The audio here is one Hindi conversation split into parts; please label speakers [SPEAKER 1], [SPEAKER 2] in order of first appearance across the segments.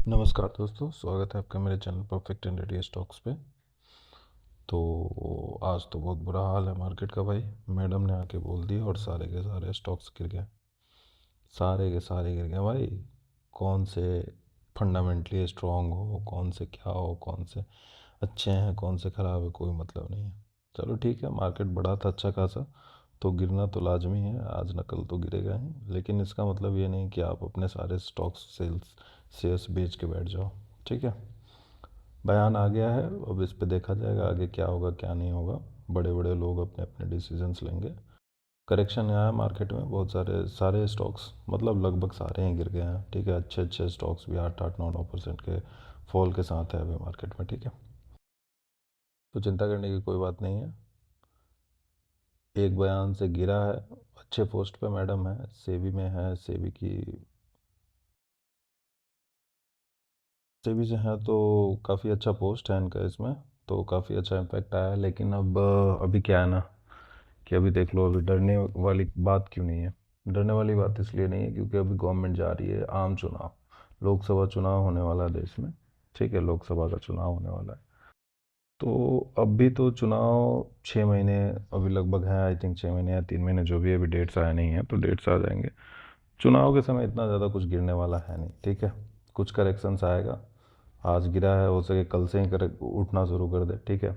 [SPEAKER 1] नमस्कार दोस्तों, स्वागत है आपका मेरे channel perfect and ready stocks पे। तो आज तो बहुत बुरा हाल है मार्केट का भाई। मैडम ने आके बोल दिया और सारे के सारे स्टॉक्स गिर गए। सारे के सारे गिर गए भाई। कौन से फंडामेंटली स्ट्रांग हो, कौन से क्या हो, कौन से अच्छे हैं, कौन से ख़राब है, कोई मतलब नहीं है। चलो ठीक है, मार्केट बढ़ा था अच्छा खासा, तो गिरना तो लाजमी है, आज न कल तो गिरेगा ही। लेकिन इसका मतलब ये नहीं कि आप अपने सारे स्टॉक्स शेयर्स बेच के बैठ जाओ। ठीक है, बयान आ गया है, अब इस पे देखा जाएगा आगे क्या होगा क्या नहीं होगा। बड़े बड़े लोग अपने अपने डिसीजंस लेंगे। करेक्शन आया मार्केट में, बहुत सारे सारे स्टॉक्स मतलब लगभग सारे ही गिर गए हैं। ठीक है, अच्छे अच्छे स्टॉक्स भी 8-8 9-9% के फॉल के साथ है अभी मार्केट में। ठीक है, तो चिंता करने की कोई बात नहीं है। एक बयान से गिरा है, अच्छे पोस्ट पे मैडम है, सेबी में है, सेबी से है, तो काफ़ी अच्छा पोस्ट है इनका इसमें, तो काफ़ी अच्छा इम्पैक्ट आया है। लेकिन अब अभी क्या है ना कि अभी देख लो, अभी डरने वाली बात क्यों नहीं है। डरने वाली बात इसलिए नहीं है क्योंकि अभी गवर्नमेंट जा रही है आम चुनाव, लोकसभा चुनाव होने वाला है देश में। ठीक है, लोकसभा का चुनाव होने वाला है। तो अब भी तो चुनाव 6 महीने अभी लगभग है, आई थिंक 6 महीने या 3 महीने, जो भी अभी डेट्स आए नहीं है, तो डेट्स आ जाएंगे। चुनाव के समय इतना ज़्यादा कुछ गिरने वाला है नहीं। ठीक है, कुछ करेक्शंस आएगा। आज गिरा है, हो सके कल से ही कर उठना शुरू कर दे। ठीक है,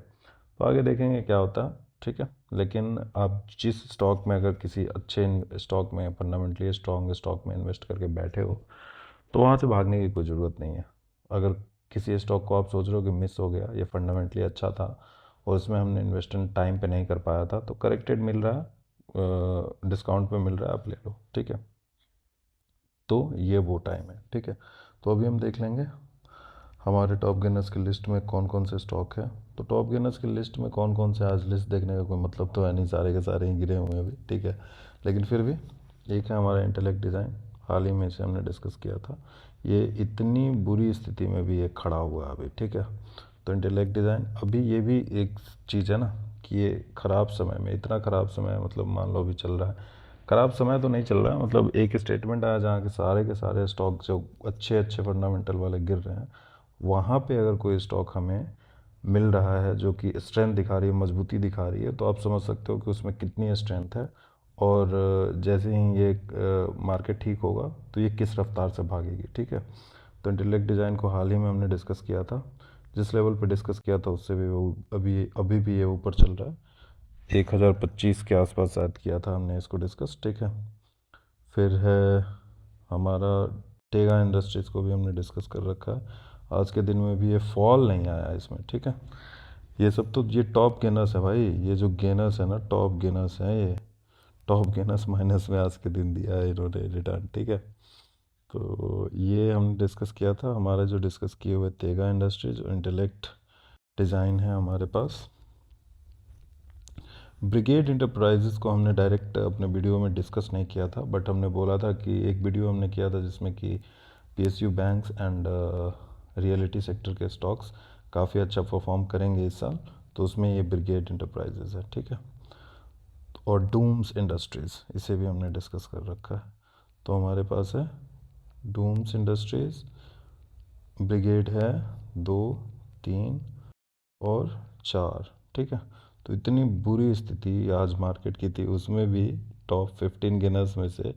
[SPEAKER 1] तो आगे देखेंगे क्या होता है। ठीक है, लेकिन आप जिस स्टॉक में, अगर किसी अच्छे स्टॉक में, फंडामेंटली स्ट्रॉन्ग स्टॉक में इन्वेस्ट करके बैठे हो, तो वहाँ से भागने की कोई ज़रूरत नहीं है। अगर किसी स्टॉक को आप सोच रहे हो कि मिस हो गया, ये फंडामेंटली अच्छा था और इसमें हमने इन्वेस्टमेंट टाइम पे नहीं कर पाया था, तो करेक्टेड मिल रहा है, डिस्काउंट पे मिल रहा है, आप ले लो। ठीक है, तो ये वो टाइम है। ठीक है, तो अभी हम देख लेंगे हमारे टॉप गेनर्स की लिस्ट में कौन कौन से स्टॉक है। तो टॉप गेनर्स की लिस्ट में कौन कौन से, आज लिस्ट देखने का कोई मतलब तो है नहीं, सारे के सारे ही गिरे हुए हैं अभी। ठीक है, लेकिन फिर भी एक है हमारा इंटेलेक्ट डिज़ाइन, हाल ही में इसे हमने डिस्कस किया था। ये इतनी बुरी स्थिति में भी ये खड़ा हुआ है अभी। ठीक है, तो इंटेलेक्ट डिज़ाइन अभी, ये भी एक चीज़ है ना कि ये ख़राब समय में, इतना ख़राब समय, मतलब मान लो अभी चल रहा है, ख़राब समय तो नहीं चल रहा है, मतलब एक स्टेटमेंट आया जहाँ के सारे स्टॉक जो अच्छे अच्छे फंडामेंटल वाले गिर रहे हैं, वहाँ पे अगर कोई स्टॉक हमें मिल रहा है जो कि स्ट्रेंथ दिखा रही है, मजबूती दिखा रही है, तो आप समझ सकते हो कि उसमें कितनी स्ट्रेंथ है। और जैसे ही ये मार्केट ठीक होगा तो ये किस रफ्तार से भागेगी। ठीक है, तो इंटेलेक्ट डिज़ाइन को हाल ही में हमने डिस्कस किया था। जिस लेवल पे डिस्कस किया था उससे भी वो अभी अभी भी ये ऊपर चल रहा है। 1025 के आसपास शायद किया था हमने इसको डिस्कस। ठीक है, फिर है हमारा टेगा इंडस्ट्रीज़ को भी हमने डिस्कस कर रखा है। आज के दिन में भी ये फॉल नहीं आया इसमें। ठीक है, ये सब तो ये टॉप गेनर्स है भाई, ये जो गेनर्स है ना, टॉप गेनर्स हैं ये। टॉप गेनर्स माइनस में आज के दिन दिया है इन्होंने रिटर्न। ठीक है, तो ये हमने डिस्कस किया था। हमारा जो डिस्कस किए हुए तेगा इंडस्ट्रीज और इंटेलेक्ट डिज़ाइन है हमारे पास। ब्रिगेड इंटरप्राइजेस को हमने डायरेक्ट अपने वीडियो में डिस्कस नहीं किया था, बट हमने बोला था कि एक वीडियो हमने किया था जिसमें कि PSU banks and reality sector के स्टॉक्स काफ़ी अच्छा परफॉर्म करेंगे इस साल, तो उसमें ये ब्रिगेड इंटरप्राइजेस है। ठीक है, और डूम्स इंडस्ट्रीज़, इसे भी हमने डिस्कस कर रखा है। तो हमारे पास है डूम्स इंडस्ट्रीज़, ब्रिगेड है 2, 3 और 4। ठीक है, तो इतनी बुरी स्थिति आज मार्केट की थी, उसमें भी टॉप 15 गेनर्स में से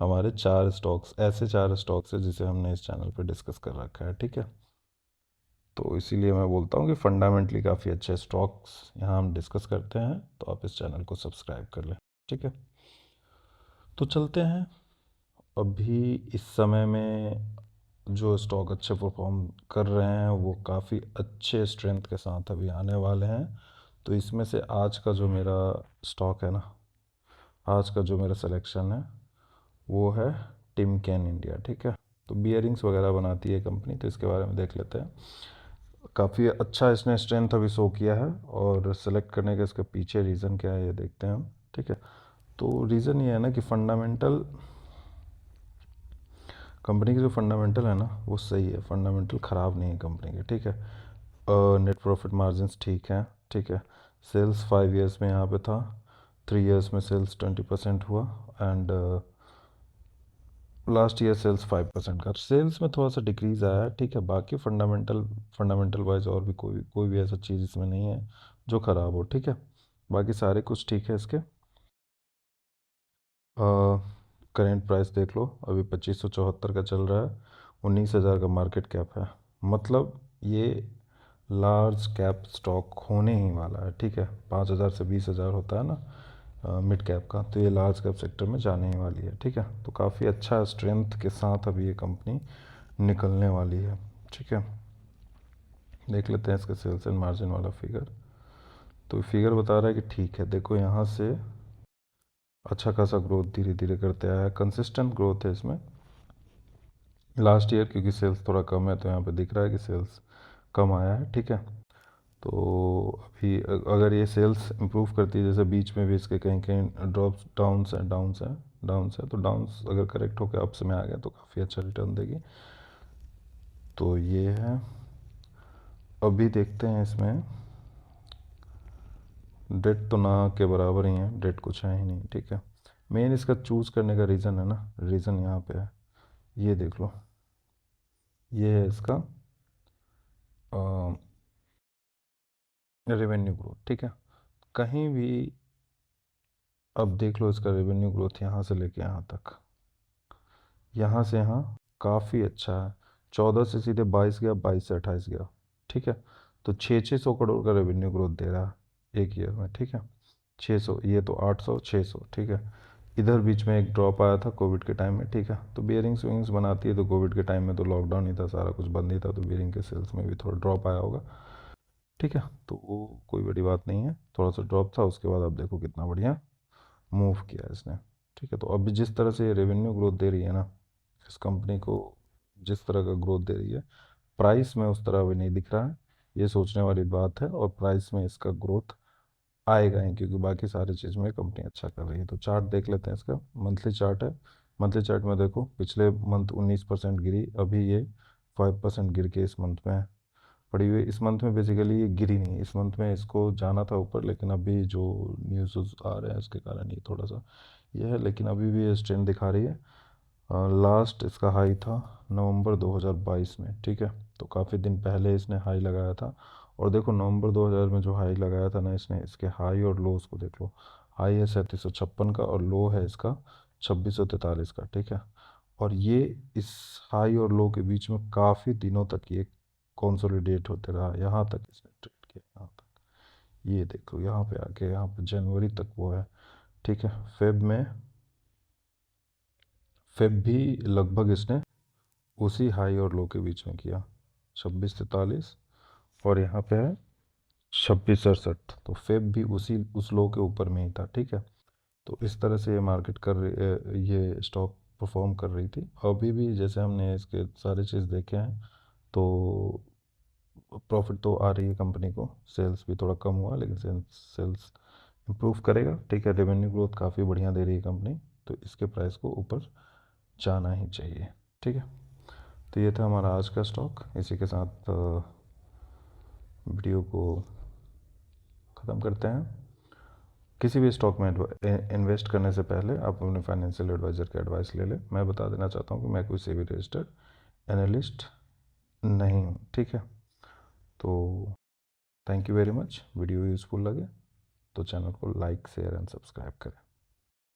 [SPEAKER 1] हमारे 4 स्टॉक्स, ऐसे 4 स्टॉक्स है जिसे हमने इस चैनल पे डिस्कस कर रखा है। ठीक है, तो इसीलिए मैं बोलता हूँ कि फंडामेंटली काफ़ी अच्छे स्टॉक्स यहाँ हम डिस्कस करते हैं, तो आप इस चैनल को सब्सक्राइब कर लें। ठीक है, तो चलते हैं। अभी इस समय में जो स्टॉक अच्छे परफॉर्म कर रहे हैं वो काफ़ी अच्छे स्ट्रेंथ के साथ अभी आने वाले हैं। तो इसमें से आज का जो मेरा स्टॉक है ना, आज का जो मेरा सिलेक्शन है वो है टिमकेन इंडिया। ठीक है, तो बियरिंग्स वगैरह बनाती है कंपनी, तो इसके बारे में देख लेते हैं। काफ़ी अच्छा इसने स्ट्रेंथ अभी शो किया है, और सेलेक्ट करने के इसके पीछे रीज़न क्या है ये देखते हैं हम। ठीक है, तो रीज़न ये है ना कि फंडामेंटल, कंपनी की जो फंडामेंटल है ना वो सही है, फंडामेंटल ख़राब नहीं है कंपनी के। ठीक है, नेट प्रॉफिट मार्जिन्स ठीक हैं। ठीक है, सेल्स 5 ईयर्स में यहाँ पे था, 3 ईयर्स में सेल्स 20% हुआ, एंड लास्ट ईयर सेल्स 5% का, सेल्स में थोड़ा सा डिक्रीज आया है, ठीक है। बाकी फंडामेंटल वाइज और भी कोई भी ऐसा चीज़ इसमें नहीं है जो ख़राब हो, ठीक है। बाकी सारे कुछ ठीक है इसके। करेंट प्राइस देख लो, अभी 2574 का चल रहा है, 19,000 का मार्केट कैप है। मतलब ये लार्ज कैप स्टॉक होने ही वाला है, ठीक है। 5,000 से 20,000 होता है ना मिड कैप का, तो ये लार्ज कैप सेक्टर में जाने ही वाली है, ठीक है। तो काफ़ी अच्छा स्ट्रेंथ के साथ अभी ये कंपनी निकलने वाली है, ठीक है। देख लेते हैं इसका सेल्स एंड मार्जिन वाला फिगर। तो फिगर बता रहा है कि ठीक है, देखो यहाँ से अच्छा खासा ग्रोथ धीरे धीरे करते आया है, कंसिस्टेंट ग्रोथ है इसमें। लास्ट ईयर क्योंकि सेल्स थोड़ा कम है तो यहाँ पे दिख रहा है कि सेल्स कम आया है, ठीक है। तो अभी अगर ये सेल्स इम्प्रूव करती है, जैसे बीच में भी इसके कहीं कहीं ड्रॉप्स डाउन्स है, तो डाउन्स अगर करेक्ट होकर अप्स में आ गया तो काफ़ी अच्छा रिटर्न देगी। तो ये है, अभी देखते हैं इसमें डेट तो ना के बराबर ही है, डेट कुछ है ही नहीं, ठीक है। मेन इसका चूज़ करने का रीज़न है ना, रीज़न यहाँ पे है, ये देख लो, ये है इसका रेवेन्यू ग्रोथ, ठीक है। कहीं भी अब देख लो इसका रेवेन्यू ग्रोथ यहाँ से लेके यहाँ तक, यहाँ से यहाँ काफ़ी अच्छा है। 14 से सीधे 22 गया, 22 से 28 गया, ठीक है। तो 600 करोड़ का रेवेन्यू ग्रोथ दे रहा है एक ईयर में, ठीक है। 600, ये तो 800, 600, ठीक है। इधर बीच में एक ड्रॉप आया था कोविड के टाइम में, ठीक है। तो बियरिंग स्विंग्स बनाती है, तो कोविड के टाइम में तो लॉकडाउन ही था, सारा कुछ बंद ही था, तो बियरिंग के सेल्स में भी थोड़ा ड्रॉप आया होगा, ठीक है। तो वो कोई बड़ी बात नहीं है, थोड़ा सा ड्रॉप था, उसके बाद आप देखो कितना बढ़िया मूव किया इसने, ठीक है। तो अभी जिस तरह से ये रेवेन्यू ग्रोथ दे रही है ना इस कंपनी को, जिस तरह का ग्रोथ दे रही है, प्राइस में उस तरह अभी नहीं दिख रहा है, ये सोचने वाली बात है। और प्राइस में इसका ग्रोथ आएगा ही, क्योंकि बाकी सारी चीज़ में कंपनी अच्छा कर रही है। तो चार्ट देख लेते हैं इसका, मंथली चार्ट है। मंथली चार्ट में देखो, पिछले मंथ 19% गिरी, अभी ये 5% गिर के इस मंथ में पड़ी हुई। इस मंथ में बेसिकली ये गिरी नहीं, इस मंथ में इसको जाना था ऊपर, लेकिन अभी जो न्यूज़ आ रहे हैं उसके कारण ये थोड़ा सा ये है, लेकिन अभी भी ये स्ट्रेंथ दिखा रही है। लास्ट इसका हाई था नवंबर 2022 में, ठीक है। तो काफ़ी दिन पहले इसने हाई लगाया था। और देखो नवंबर 2000 में जो हाई लगाया था ना इसने, इसके हाई और लो उसको देख लो। हाई है 3756 का और लो है इसका 2643 का, ठीक है। और ये इस हाई और लो के बीच में काफ़ी दिनों तक ये कंसोलिडेट होते रहा, यहाँ तक इसने ट्रेड किया, यहाँ तक ये देखो, यहाँ पे आके यहाँ पे जनवरी तक वो है, ठीक है। फेब भी लगभग इसने उसी हाई और लो के बीच में किया, 2643, और यहाँ पे है 2668, तो फेब भी उसी उस लो के ऊपर में ही था, ठीक है। तो इस तरह से ये मार्केट कर रही, ये स्टॉक परफॉर्म कर रही थी। अभी भी जैसे हमने इसके सारे चीज़ देखे हैं, तो प्रॉफिट तो आ रही है कंपनी को, सेल्स भी थोड़ा कम हुआ लेकिन सेल्स इम्प्रूव करेगा, ठीक है। रेवेन्यू ग्रोथ काफ़ी बढ़िया दे रही है कंपनी, तो इसके प्राइस को ऊपर जाना ही चाहिए, ठीक है। तो ये था हमारा आज का स्टॉक, इसी के साथ वीडियो को ख़त्म करते हैं। किसी भी स्टॉक में इन्वेस्ट करने से पहले आप अपने फाइनेंशियल एडवाइज़र की एडवाइस ले लें। मैं बता देना चाहता हूँ कि मैं कोई सेबी रजिस्टर्ड एनालिस्ट नहीं हूँ, ठीक है। तो thank you very much. Video useful लगे तो चैनल को लाइक शेयर एंड सब्सक्राइब करें।